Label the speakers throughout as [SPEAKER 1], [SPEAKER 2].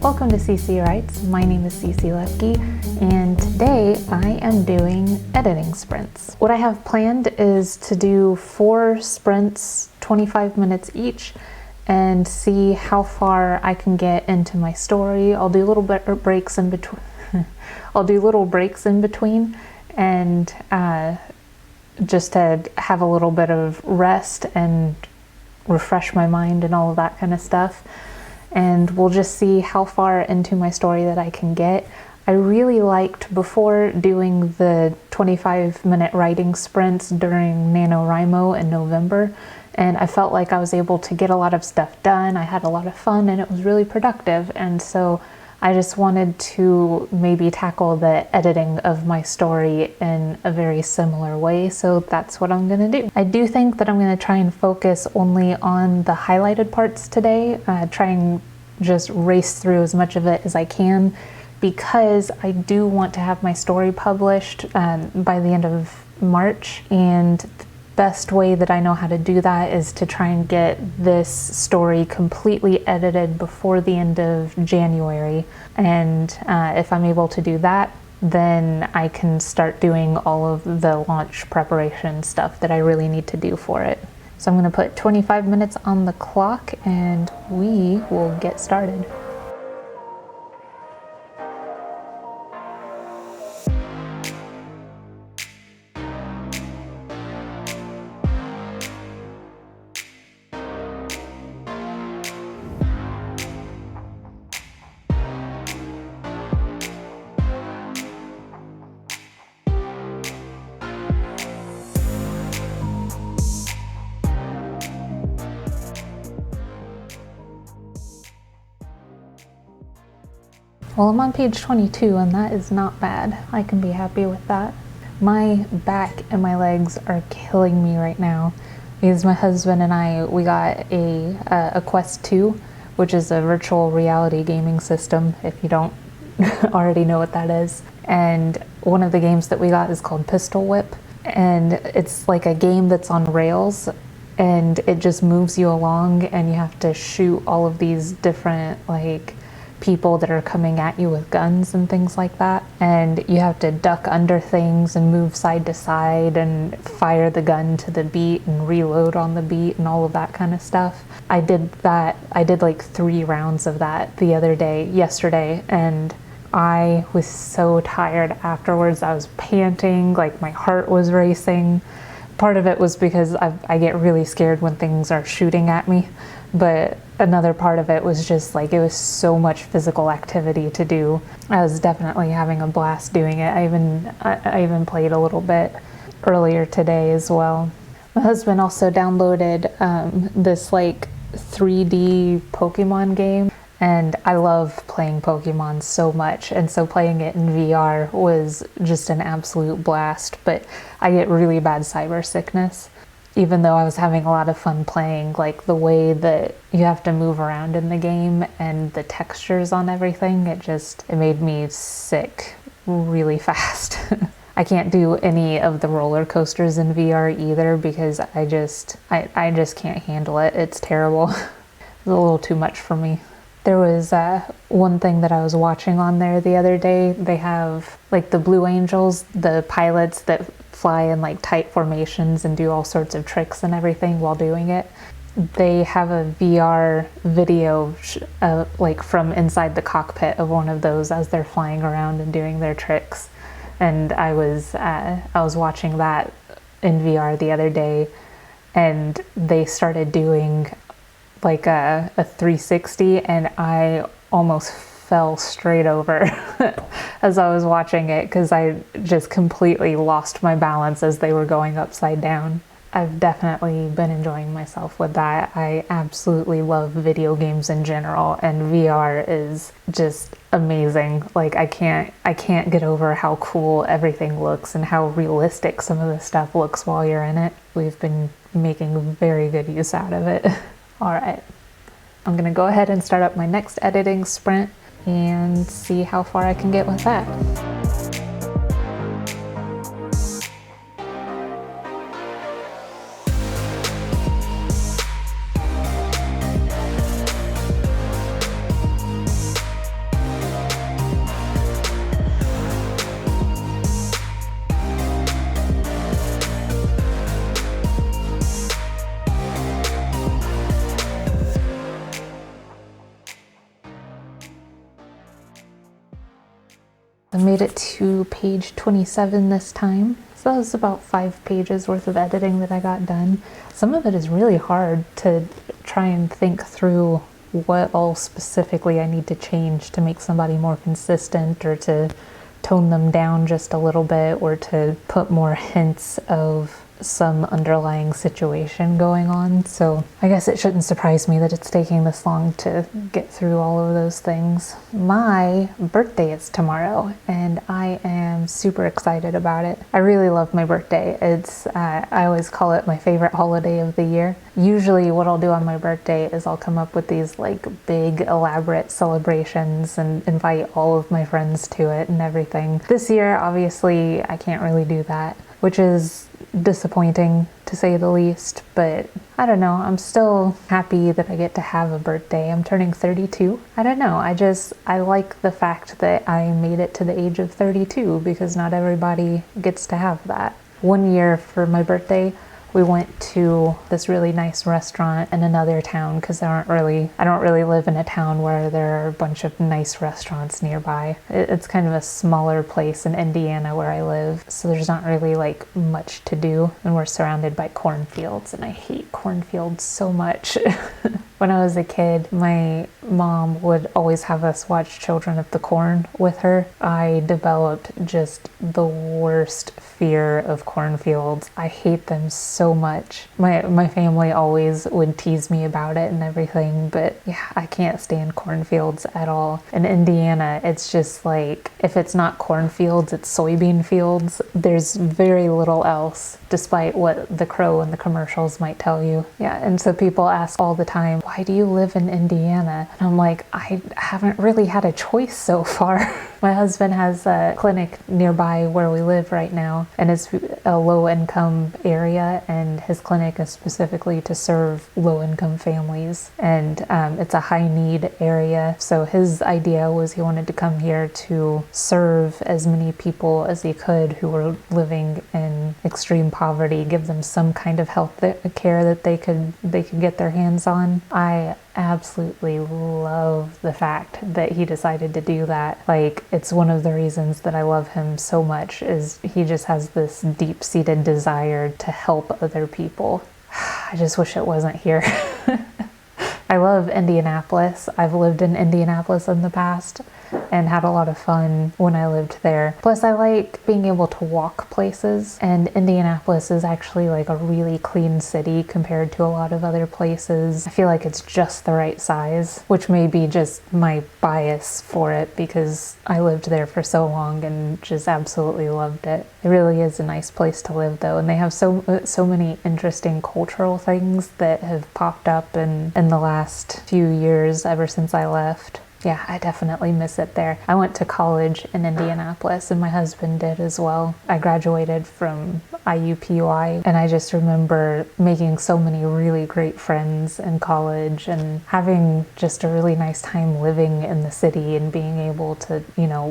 [SPEAKER 1] Welcome to CC Writes. My name is CC Lepki, and today I am doing editing sprints. What I have planned is to do 4 sprints, 25 minutes each, and see how far I can get into my story. I'll do little breaks in between. And just to have a little bit of rest and refresh my mind and all of that kind of stuff. And we'll just see how far into my story that I can get. I really liked, before doing the 25-minute writing sprints during NaNoWriMo in November, and I felt like I was able to get a lot of stuff done. I had a lot of fun and it was really productive, and so I just wanted to maybe tackle the editing of my story in a very similar way, so that's what I'm gonna do. I do think that I'm gonna try and focus only on the highlighted parts today, try and just race through as much of it as I can, because I do want to have my story published by the end of March, and the best way that I know how to do that is to try and get this story completely edited before the end of January. And if I'm able to do that, then I can start doing all of the launch preparation stuff that I really need to do for it. So I'm going to put 25 minutes on the clock and we will get started. Well, I'm on page 22 and that is not bad. I can be happy with that. My back and my legs are killing me right now because my husband and we got a Quest 2, which is a virtual reality gaming system, if you don't already know what that is. And one of the games that we got is called Pistol Whip, and it's like a game that's on rails, and it just moves you along and you have to shoot all of these different people that are coming at you with guns and things like that, and you have to duck under things and move side to side and fire the gun to the beat and reload on the beat and all of that kind of stuff. I did that. I did like 3 rounds of that yesterday, and I was so tired afterwards. I was panting, like my heart was racing. Part of it was because I get really scared when things are shooting at me, but another part of it was just like it was so much physical activity to do. I was definitely having a blast doing it. I even played a little bit earlier today as well. My husband also downloaded this 3D Pokemon game, and I love playing Pokemon so much, and so playing it in VR was just an absolute blast. But I get really bad cyber sickness. Even though I was having a lot of fun playing, like the way that you have to move around in the game and the textures on everything, it made me sick really fast. I can't do any of the roller coasters in VR either because I just can't handle it. It's terrible. It's a little too much for me. There was one thing that I was watching on there the other day. They have the Blue Angels, the pilots that fly in tight formations and do all sorts of tricks and everything while doing it. They have a VR video from inside the cockpit of one of those as they're flying around and doing their tricks. And I was watching that in VR the other day, and they started doing a 360, and I almost fell straight over as I was watching it because I just completely lost my balance as they were going upside down. I've definitely been enjoying myself with that. I absolutely love video games in general, and VR is just amazing. I can't get over how cool everything looks and how realistic some of the stuff looks while you're in it. We've been making very good use out of it. All right, I'm gonna go ahead and start up my next editing sprint and see how far I can get with that. made it to page 27 this time. So that was about 5 pages worth of editing that I got done. Some of it is really hard to try and think through what all specifically I need to change to make somebody more consistent, or to tone them down just a little bit, or to put more hints of some underlying situation going on. So I guess it shouldn't surprise me that it's taking this long to get through all of those things. My birthday is tomorrow and I am super excited about it. I really love my birthday. It's I always call it my favorite holiday of the year. Usually what I'll do on my birthday is I'll come up with these like big elaborate celebrations and invite all of my friends to it and everything. This year obviously I can't really do that, which is disappointing to say the least, but I don't know, I'm still happy that I get to have a birthday. I'm turning 32. I don't know, I like the fact that I made it to the age of 32 because not everybody gets to have that. One year for my birthday, we went to this really nice restaurant in another town because I don't really live in a town where there are a bunch of nice restaurants nearby. It's kind of a smaller place in Indiana where I live, so there's not really like much to do, and we're surrounded by cornfields, and I hate cornfields so much. When I was a kid, my mom would always have us watch Children of the Corn with her. I developed just the worst fear of cornfields. I hate them so much. My family always would tease me about it and everything, but yeah, I can't stand cornfields at all. In Indiana, it's just like, if it's not cornfields, it's soybean fields. There's very little else, despite what the crow and the commercials might tell you. Yeah, and so people ask all the time, why do you live in Indiana? And I'm like, I haven't really had a choice so far. My husband has a clinic nearby where we live right now, and it's a low-income area, and his clinic is specifically to serve low-income families, and it's a high-need area. So his idea was he wanted to come here to serve as many people as he could who were living in extreme poverty, give them some kind of health care that they could get their hands on. I absolutely love the fact that he decided to do that. Like, it's one of the reasons that I love him so much, is he just has this deep-seated desire to help other people. I just wish it wasn't here. I love Indianapolis. I've lived in Indianapolis in the past and had a lot of fun when I lived there. Plus, I like being able to walk places, and Indianapolis is actually like a really clean city compared to a lot of other places. I feel like it's just the right size, which may be just my bias for it because I lived there for so long and just absolutely loved it. It really is a nice place to live though, and they have so many interesting cultural things that have popped up in the last few years ever since I left. Yeah, I definitely miss it there. I went to college in Indianapolis, and my husband did as well. I graduated from IUPUI, and I just remember making so many really great friends in college and having just a really nice time living in the city and being able to,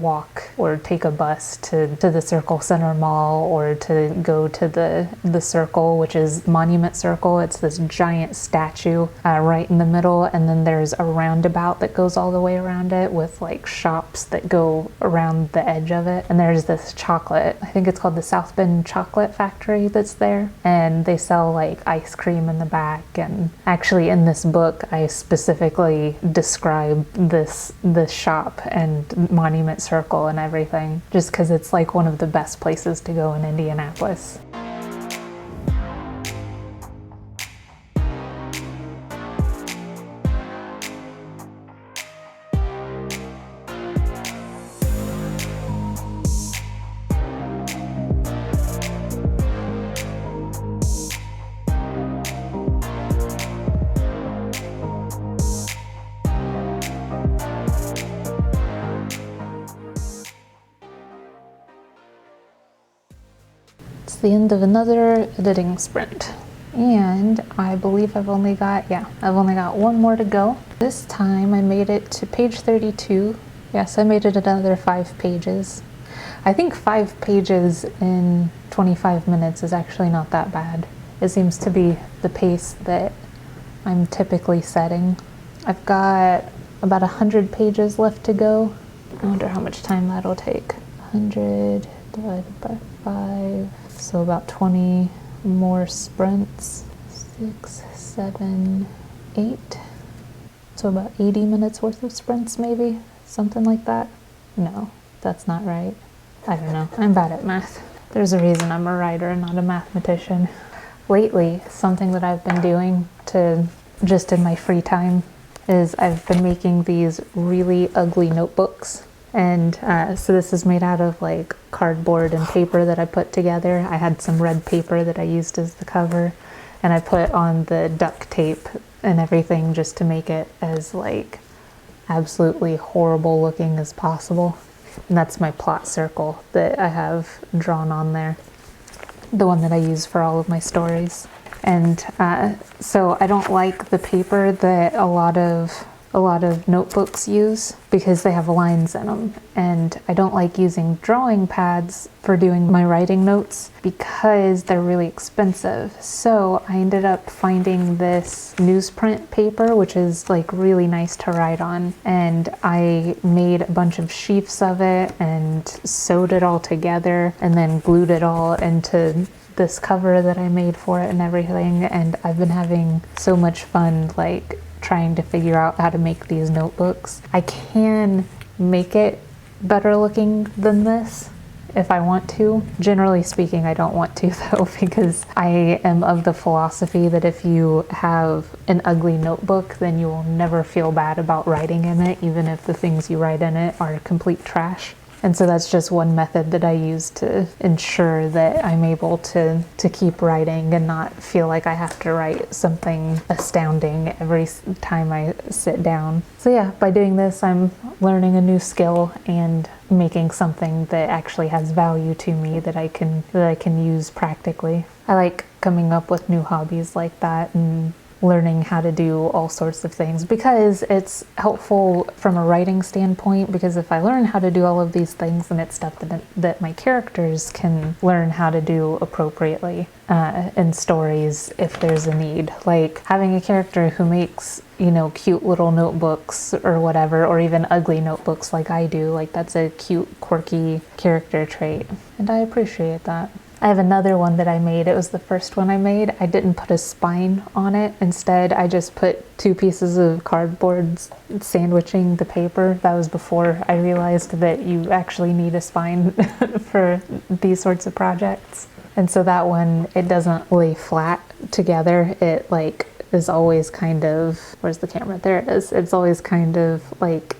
[SPEAKER 1] walk or take a bus to the Circle Center Mall, or to go to the Circle, which is Monument Circle. It's this giant statue right in the middle, and then there's a roundabout that goes all the way around it with like shops that go around the edge of it. And there's this chocolate, I think it's called the South Bend Chocolate Factory, that's there, and they sell like ice cream in the back. And actually in this book I specifically describe this shop and Monument Circle and everything, just because it's like one of the best places to go in Indianapolis. The end of another editing sprint, and I believe I've only got one more to go. This time I made it to page 32. Yes, I made it another 5 pages. I think 5 pages in 25 minutes is actually not that bad. It seems to be the pace that I'm typically setting. I've got about 100 pages left to go. I wonder how much time that'll take. 100 divided by 5, so about 20 more sprints. 6, 7, 8. So about 80 minutes worth of sprints, maybe? Something like that? No, that's not right. I don't know. I'm bad at math. There's a reason I'm a writer and not a mathematician. Lately, something that I've been doing to just in my free time is I've been making these really ugly notebooks. And so this is made out of like cardboard and paper that I put together. I had some red paper that I used as the cover, and I put on the duct tape and everything just to make it as like absolutely horrible looking as possible. And that's my plot circle that I have drawn on there, the one that I use for all of my stories. And so I don't like the paper that a lot of notebooks use because they have lines in them, and I don't like using drawing pads for doing my writing notes because they're really expensive. So I ended up finding this newsprint paper, which is like really nice to write on, and I made a bunch of sheafs of it and sewed it all together and then glued it all into this cover that I made for it and everything. And I've been having so much fun like trying to figure out how to make these notebooks. I can make it better looking than this if I want to. Generally speaking, I don't want to though, because I am of the philosophy that if you have an ugly notebook, then you will never feel bad about writing in it, even if the things you write in it are complete trash. And so that's just one method that I use to ensure that I'm able to keep writing and not feel like I have to write something astounding every time I sit down. So yeah, by doing this, I'm learning a new skill and making something that actually has value to me that I can use practically. I like coming up with new hobbies like that and learning how to do all sorts of things because it's helpful from a writing standpoint, because if I learn how to do all of these things, then it's stuff that my characters can learn how to do appropriately in stories if there's a need. Like having a character who makes, you know, cute little notebooks or whatever, or even ugly notebooks like I do, like that's a cute, quirky character trait, and I appreciate that. I have another one that I made. It was the first one I made. I didn't put a spine on it. Instead, I just put 2 pieces of cardboard sandwiching the paper. That was before I realized that you actually need a spine for these sorts of projects. And so that one, it doesn't lay flat together. It like is always kind of, where's the camera? There it is. It's always kind of like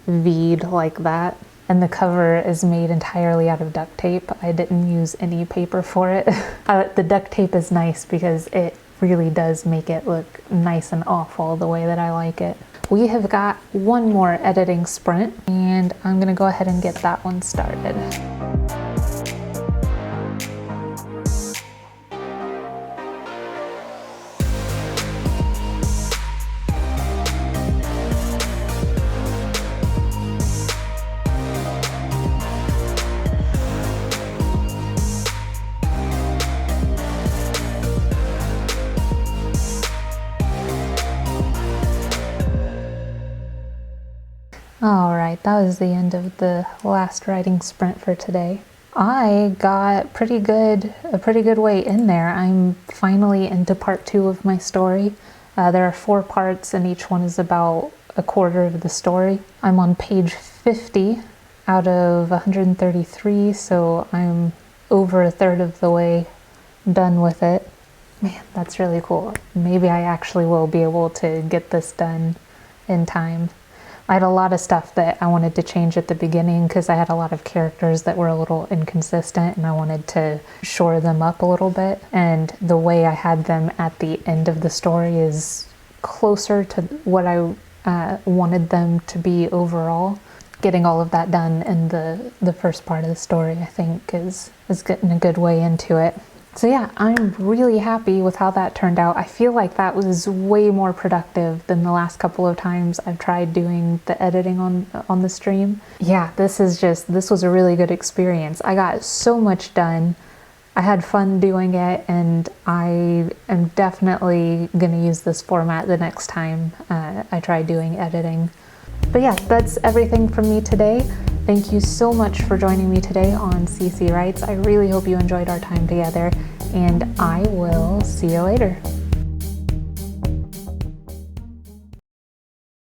[SPEAKER 1] V'd like that. And the cover is made entirely out of duct tape. I didn't use any paper for it. The duct tape is nice because it really does make it look nice and awful the way that I like it. We have got one more editing sprint, and I'm gonna go ahead and get that one started. Alright, that was the end of the last writing sprint for today. I got a pretty good way in there. I'm finally into part 2 of my story. There are 4 parts and each one is about a quarter of the story. I'm on page 50 out of 133, so I'm over a third of the way done with it. Man, that's really cool. Maybe I actually will be able to get this done in time. I had a lot of stuff that I wanted to change at the beginning because I had a lot of characters that were a little inconsistent and I wanted to shore them up a little bit. And the way I had them at the end of the story is closer to what I wanted them to be overall. Getting all of that done in the first part of the story, I think, is getting a good way into it. So yeah, I'm really happy with how that turned out. I feel like that was way more productive than the last couple of times I've tried doing the editing on the stream. Yeah, this was a really good experience. I got so much done. I had fun doing it, and I am definitely gonna use this format the next time I try doing editing. But yeah, that's everything from me today. Thank you so much for joining me today on CC Writes. I really hope you enjoyed our time together, and I will see you later.